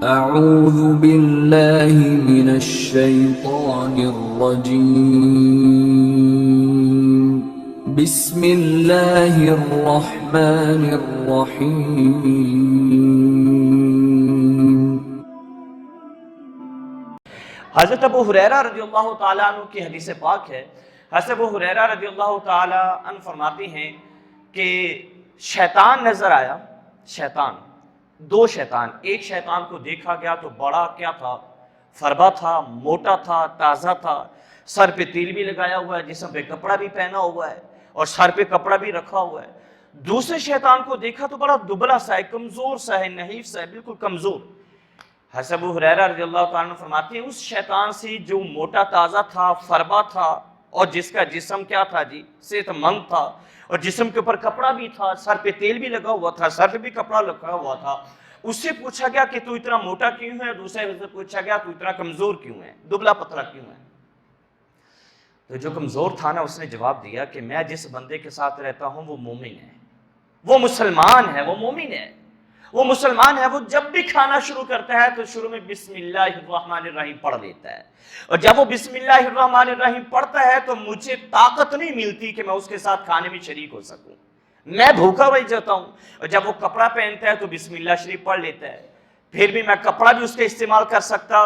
اعوذ باللہ من الشیطان الرجیم بسم اللہ الرحمن الرحیم۔ حضرت ابو ہریرہ رضی اللہ تعالیٰ عنہ کی حدیث پاک ہے۔ حضرت ابو ہریرہ رضی اللہ تعالیٰ عنہ فرماتے ہیں کہ شیطان نظر آیا، دو شیطان، ایک شیطان کو دیکھا گیا تو بڑا کیا تھا، فربا تھا، موٹا تھا، تازہ تھا، سر پہ تیل بھی لگایا ہوا ہے، جسم پہ کپڑا بھی پہنا ہوا ہے اور سر پہ کپڑا بھی رکھا ہوا ہے۔ دوسرے شیطان کو دیکھا تو بڑا دبلا سا ہے، کمزور سا ہے، نحیف سا ہے، بالکل کمزور۔ حضرت ابو ہریرہ رضی اللہ تعالیٰ عنہ فرماتے ہیں اس شیطان سے جو موٹا تازہ تھا، فربا تھا اور جس کا جسم کیا تھا جی، صحت مند تھا اور جسم کے اوپر کپڑا بھی تھا، سر پہ تیل بھی لگا ہوا تھا، سر پہ بھی کپڑا لگا ہوا تھا، اس سے پوچھا گیا کہ تو اتنا موٹا کیوں ہے؟ دوسرے سے پوچھا گیا تو اتنا کمزور کیوں ہے، دبلا پتلا کیوں ہے؟ تو جو کمزور تھا نا اس نے جواب دیا کہ میں جس بندے کے ساتھ رہتا ہوں وہ مومن ہے، وہ مسلمان ہے، وہ مومن ہے، وہ مسلمان ہے، وہ جب بھی کھانا شروع کرتا ہے تو شروع میں بسم اللہ الرحمن الرحیم پڑھ لیتا ہے، اور جب وہ بسم اللہ الرحمن الرحیم پڑھتا ہے تو مجھے طاقت نہیں ملتی کہ میں اس کے ساتھ کھانے میں شریک ہو سکوں، میں بھوکا رہ جاتا ہوں۔ اور جب وہ کپڑا پہنتا ہے تو بسم اللہ شریف پڑھ لیتا ہے، پھر بھی میں کپڑا بھی اس کے استعمال کر سکتا۔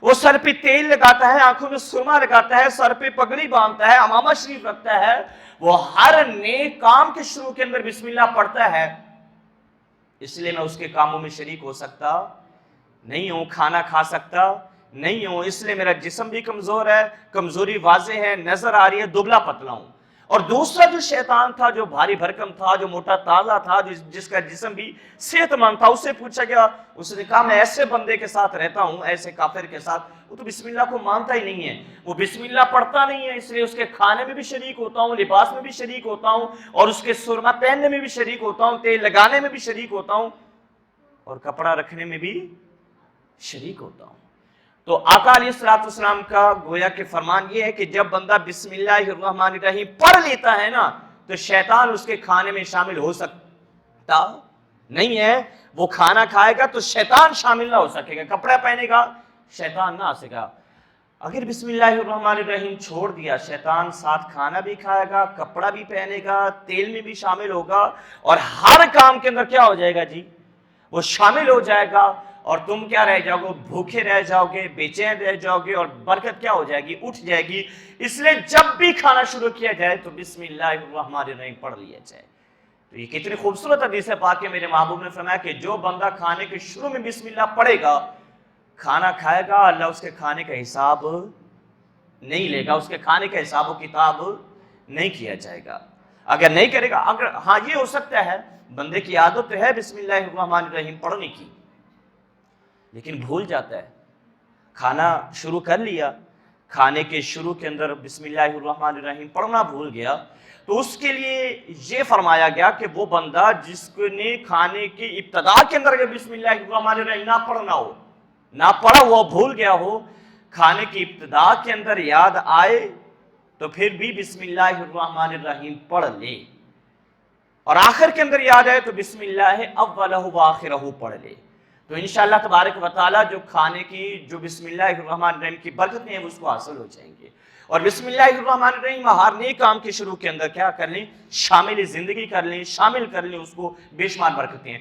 وہ سر پہ تیل لگاتا ہے، آنکھوں میں سرما لگاتا ہے، سر پہ پگڑی باندھتا ہے، امامہ شریف رکھتا ہے، وہ ہر نیک کام کے شروع کے اندر بسم اللہ پڑھتا ہے، اس لیے میں اس کے کاموں میں شریک ہو سکتا نہیں ہوں، کھانا کھا سکتا نہیں ہوں، اس لیے میرا جسم بھی کمزور ہے، کمزوری واضح ہے، نظر آ رہی ہے، دبلا پتلا ہوں۔ اور دوسرا جو شیطان تھا، جو بھاری بھرکم تھا، جو موٹا تازہ تھا، جس کا جسم بھی صحت مند تھا، اس سے پوچھا گیا، اس نے کہا میں ایسے بندے کے ساتھ رہتا ہوں، ایسے کافر کے ساتھ، وہ تو بسم اللہ کو مانتا ہی نہیں ہے، وہ بسم اللہ پڑھتا نہیں ہے، اس لیے اس کے کھانے میں بھی شریک ہوتا ہوں، لباس میں بھی شریک ہوتا ہوں، اور اس کے سرما پہننے میں بھی شریک ہوتا ہوں، تیل لگانے میں بھی شریک ہوتا ہوں، اور کپڑا رکھنے میں بھی شریک ہوتا ہوں۔ تو آقا علیہ السلام کا گویا کہ فرمان یہ ہے کہ جب بندہ بسم اللہ الرحمن الرحیم پڑھ لیتا ہے نا تو شیطان اس کے کھانے میں شامل ہو سکتا نہیں ہے، وہ کھانا کھائے گا تو شیطان شامل نہ ہو سکے گا، کپڑا پہنے گا شیطان نہ آ سکے گا۔ اگر بسم اللہ الرحمن الرحیم چھوڑ دیا، شیطان ساتھ کھانا بھی کھائے گا، کپڑا بھی پہنے گا، تیل میں بھی شامل ہوگا، اور ہر کام کے اندر کیا ہو جائے گا جی، وہ شامل ہو جائے گا، اور تم کیا رہ جاؤ گے، بھوکے رہ جاؤ گے، بے چین رہ جاؤ گے، اور برکت کیا ہو جائے گی، اٹھ جائے گی۔ اس لیے جب بھی کھانا شروع کیا جائے تو بسم اللہ الرحمن الرحیم پڑھ لیا جائے۔ تو یہ کتنی خوبصورت حدیث پاک ہے، میرے محبوب نے فرمایا کہ جو بندہ کھانے کے شروع میں بسم اللہ پڑھے گا، کھانا کھائے گا، اللہ اس کے کھانے کا حساب نہیں لے گا، اس کے کھانے کا حساب و کتاب نہیں کیا جائے گا اگر نہیں کرے گا۔ اگر ہاں یہ ہو سکتا ہے بندے کی عادت ہے بسم اللہ الرحمن الرحیم پڑھنے کی، لیکن بھول جاتا ہے، کھانا شروع کر لیا، کھانے کے شروع کے اندر بسم اللہ الرحمن الرحیم پڑھنا بھول گیا، تو اس کے لیے یہ فرمایا گیا کہ وہ بندہ جس نے کھانے کی ابتدا کے اندر بسم اللہ الرحمن الرحیم نہ پڑھنا ہو، نہ پڑھا ہوا بھول گیا ہو، کھانے کی ابتدا کے اندر یاد آئے تو پھر بھی بسم اللہ الرحمن الرحیم پڑھ لے، اور آخر کے اندر یاد آئے تو بسم اللہ اولہ و آخرہ پڑھ لے، تو انشاءاللہ تبارک و تعالی جو کھانے کی جو بسم اللہ الرحمن الرحیم کی برکتیں ہیں اس کو حاصل ہو جائیں گے۔ اور بسم اللہ الرحمن الرحیم ہر نیک کام کے شروع کے اندر کیا کر لیں، شامل زندگی کر لیں، شامل کر لیں، اس کو بے شمار برکتیں ہیں۔